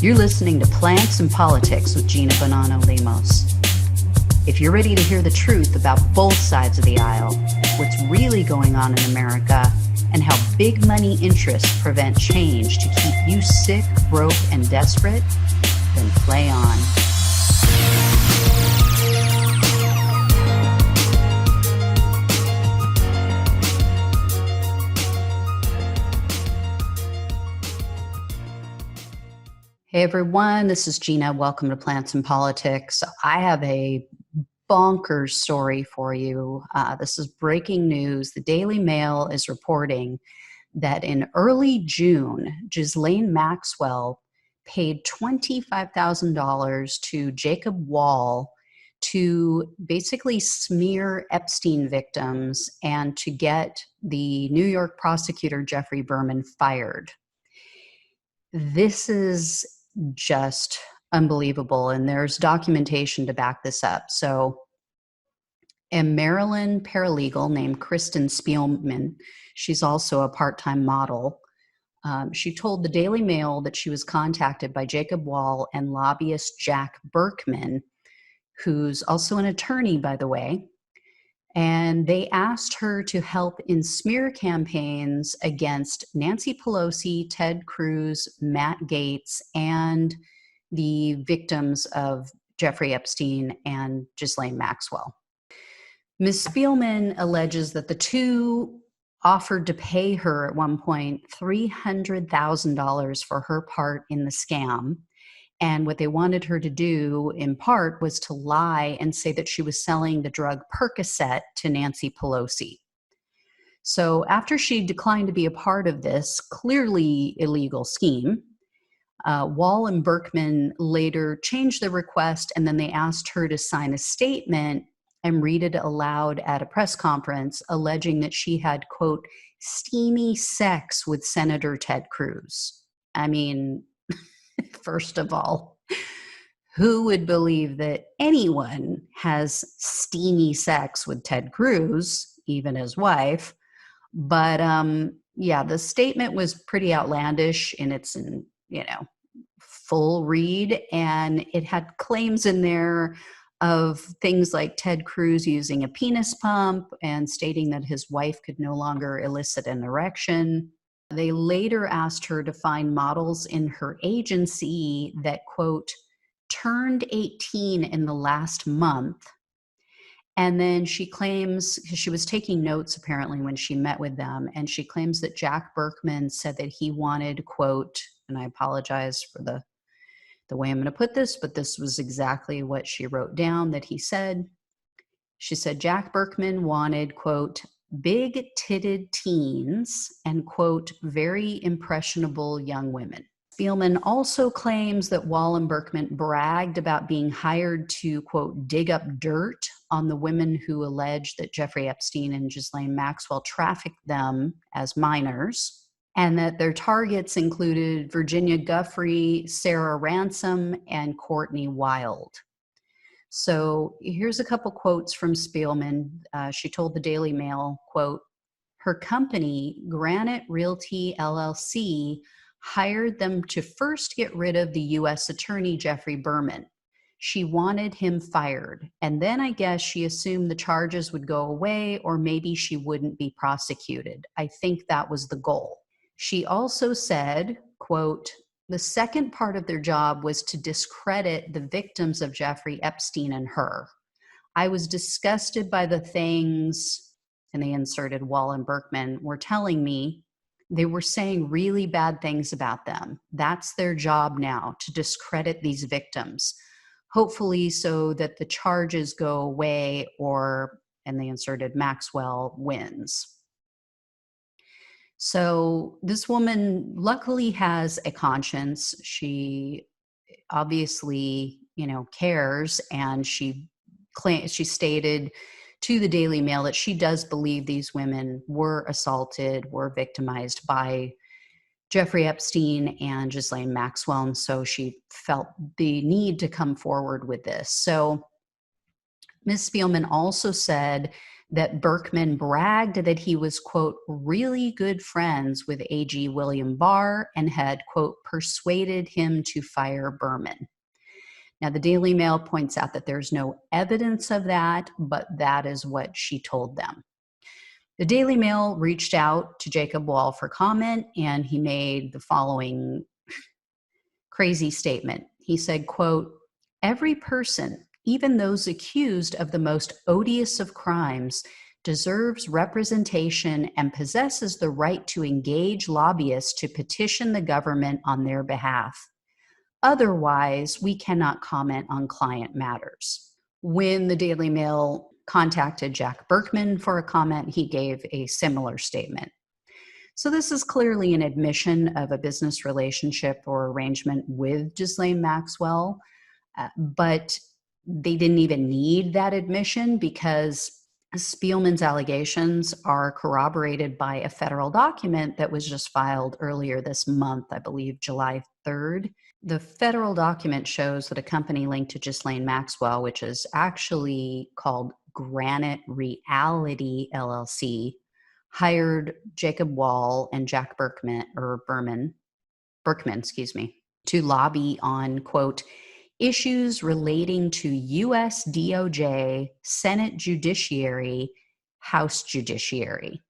You're listening to Plants and Politics with Gina Bonanno-Lemos. If you're ready to hear the truth about both sides of the aisle, what's really going on in America, and how big money interests prevent change to keep you sick, broke, and desperate, then play on. Hey everyone, this is Gina. Welcome to Plants and Politics. I have a bonkers story for you. This is breaking news. The Daily Mail is reporting that in early June, Ghislaine Maxwell paid $25,000 to Jacob Wohl to basically smear Epstein victims and to get the New York prosecutor Jeffrey Berman fired. This is just unbelievable, and there's documentation to back this up. So a Maryland paralegal named Kristen Spielman, she's also a part-time model, she told the Daily Mail that she was contacted by Jacob Wohl and lobbyist Jack Burkman, who's also an attorney, by the way, and they asked her to help in smear campaigns against Nancy Pelosi, Ted Cruz, Matt Gaetz, and the victims of Jeffrey Epstein and Ghislaine Maxwell. Ms. Spielman alleges that the two offered to pay her at one point $300,000 for her part in the scam. And what they wanted her to do, in part, was to lie and say that she was selling the drug Percocet to Nancy Pelosi. So after she declined to be a part of this clearly illegal scheme, Wohl and Burkman later changed the request, and then they asked her to sign a statement and read it aloud at a press conference, alleging that she had, quote, steamy sex with Senator Ted Cruz. I mean, first of all, who would believe that anyone has steamy sex with Ted Cruz, even his wife? But yeah, the statement was pretty outlandish in its, full read, and it had claims in there of things like Ted Cruz using a penis pump and stating that his wife could no longer elicit an erection. They later asked her to find models in her agency that, quote, turned 18 in the last month. And then she claims, because she was taking notes apparently when she met with them, and she claims that Jack Burkman said that he wanted, quote, and I apologize for the way I'm going to put this, but this was exactly what she wrote down that he said. She said Jack Burkman wanted, quote, big-titted teens and, quote, very impressionable young women. Spielman also claims that Wohl and Burkman bragged about being hired to, quote, dig up dirt on the women who alleged that Jeffrey Epstein and Ghislaine Maxwell trafficked them as minors, and that their targets included Virginia Giuffre, Sarah Ransom, and Courtney Wild. So here's a couple quotes from Spielman. She told the Daily Mail, quote, her company, Granite Realty LLC, hired them to first get rid of the U.S. Attorney Jeffrey Berman. She wanted him fired. And then I guess she assumed the charges would go away, or maybe she wouldn't be prosecuted. I think that was the goal. She also said, quote, the second part of their job was to discredit the victims of Jeffrey Epstein and her. I was disgusted by the things, and they inserted Wohl and Burkman, were telling me. They were saying really bad things about them. That's their job now, to discredit these victims, hopefully so that the charges go away, or, and they inserted Maxwell wins. So this woman luckily has a conscience. She obviously, cares, and she stated to the Daily Mail that she does believe these women were assaulted, were victimized by Jeffrey Epstein and Ghislaine Maxwell, and so she felt the need to come forward with this. So Ms. Spielman also said that Burkman bragged that he was, quote, really good friends with AG William Barr and had, quote, persuaded him to fire Berman. Now, the Daily Mail points out that there's no evidence of that, but that is what she told them. The Daily Mail reached out to Jacob Wohl for comment, and he made the following crazy statement. He said, quote, every person, even those accused of the most odious of crimes, deserves representation and possesses the right to engage lobbyists to petition the government on their behalf. Otherwise, we cannot comment on client matters. When the Daily Mail contacted Jack Burkman for a comment, he gave a similar statement. So this is clearly an admission of a business relationship or arrangement with Ghislaine Maxwell, but they didn't even need that admission because Spielman's allegations are corroborated by a federal document that was just filed earlier this month, I believe July 3rd. The federal document shows that a company linked to Ghislaine Maxwell, which is actually called Granite Reality LLC, hired Jacob Wohl and Jack Burkman, to lobby on, quote, issues relating to U.S. DOJ, Senate Judiciary, House Judiciary.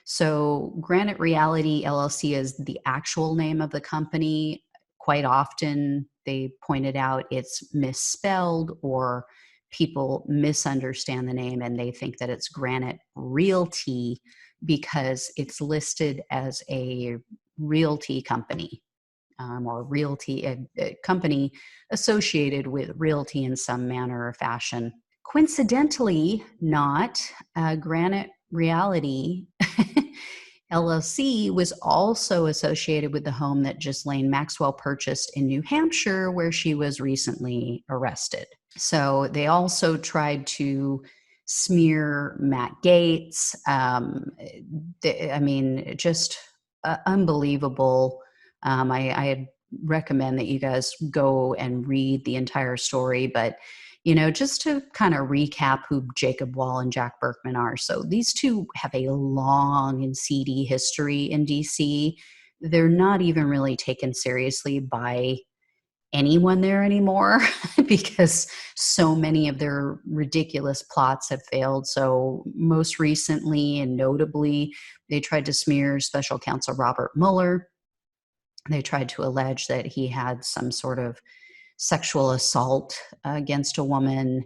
So Granite Reality LLC is the actual name of the company. Quite often they pointed out it's misspelled or people misunderstand the name and they think that it's Granite Realty because it's listed as a realty company. Or realty, a company associated with realty in some manner or fashion. Coincidentally, not Granite Reality LLC was also associated with the home that Ghislaine Maxwell purchased in New Hampshire, where she was recently arrested. So they also tried to smear Matt Gaetz. Just unbelievable. I recommend that you guys go and read the entire story, but just to kind of recap who Jacob Wohl and Jack Burkman are. So these two have a long and seedy history in DC. They're not even really taken seriously by anyone there anymore because so many of their ridiculous plots have failed. So most recently and notably, they tried to smear special counsel Robert Mueller. They tried to allege that he had some sort of sexual assault against a woman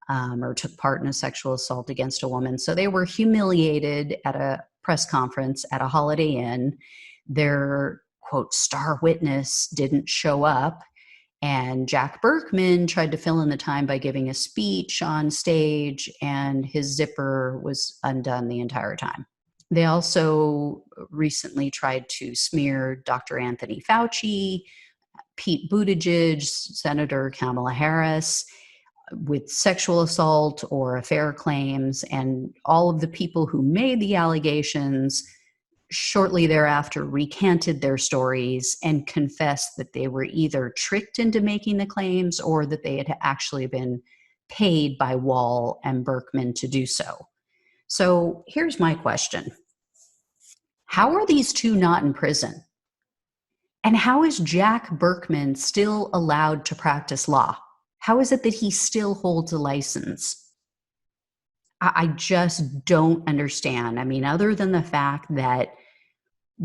or took part in a sexual assault against a woman. So they were humiliated at a press conference at a Holiday Inn. Their, quote, star witness didn't show up. And Jack Burkman tried to fill in the time by giving a speech on stage, and his zipper was undone the entire time. They also recently tried to smear Dr. Anthony Fauci, Pete Buttigieg, Senator Kamala Harris with sexual assault or affair claims, and all of the people who made the allegations shortly thereafter recanted their stories and confessed that they were either tricked into making the claims or that they had actually been paid by Wohl and Burkman to do so. So here's my question. How are these two not in prison? And how is Jack Burkman still allowed to practice law? How is it that he still holds a license? I just don't understand. I mean, other than the fact that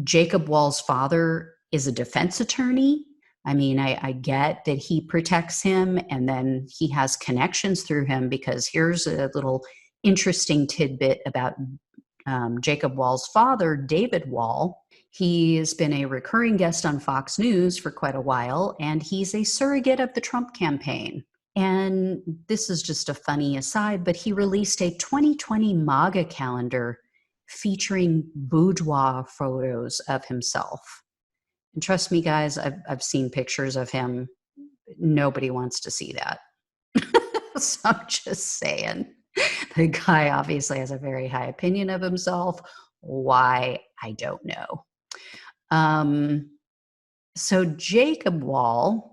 Jacob Wohl's father is a defense attorney, I mean, I get that he protects him and then he has connections through him, because here's a little interesting tidbit about Jacob Wohl's father, David Wohl. He has been a recurring guest on Fox News for quite a while, and he's a surrogate of the Trump campaign. And this is just a funny aside, but he released a 2020 MAGA calendar featuring boudoir photos of himself. And trust me, guys, I've seen pictures of him. Nobody wants to see that. So I'm just saying. The guy obviously has a very high opinion of himself. Why? I don't know. So Jacob Wohl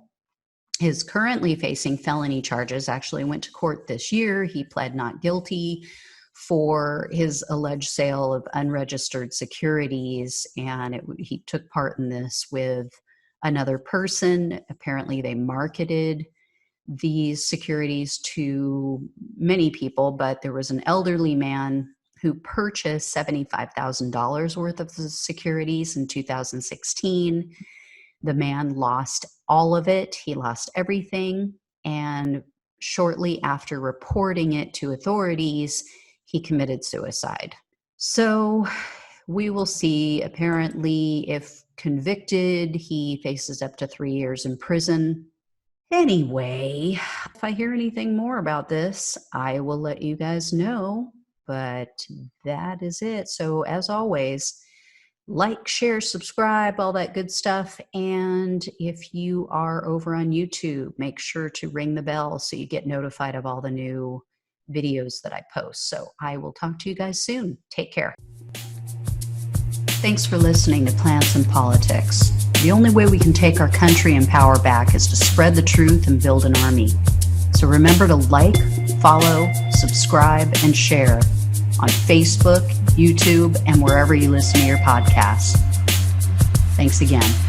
is currently facing felony charges, actually went to court this year. He pled not guilty for his alleged sale of unregistered securities, and he took part in this with another person. Apparently, they marketed these securities to many people, but there was an elderly man who purchased $75,000 worth of the securities in 2016. The man lost all of it. He lost everything. And shortly after reporting it to authorities, he committed suicide. So we will see. Apparently, if convicted, he faces up to 3 years in prison. Anyway, if I hear anything more about this, I will let you guys know. But that is it. So as always, like, share, subscribe, all that good stuff. And if you are over on YouTube, make sure to ring the bell so you get notified of all the new videos that I post. So I will talk to you guys soon. Take care. Thanks for listening to Plants and Politics. The only way we can take our country and power back is to spread the truth and build an army. So remember to like, follow, subscribe, and share on Facebook, YouTube, and wherever you listen to your podcasts. Thanks again.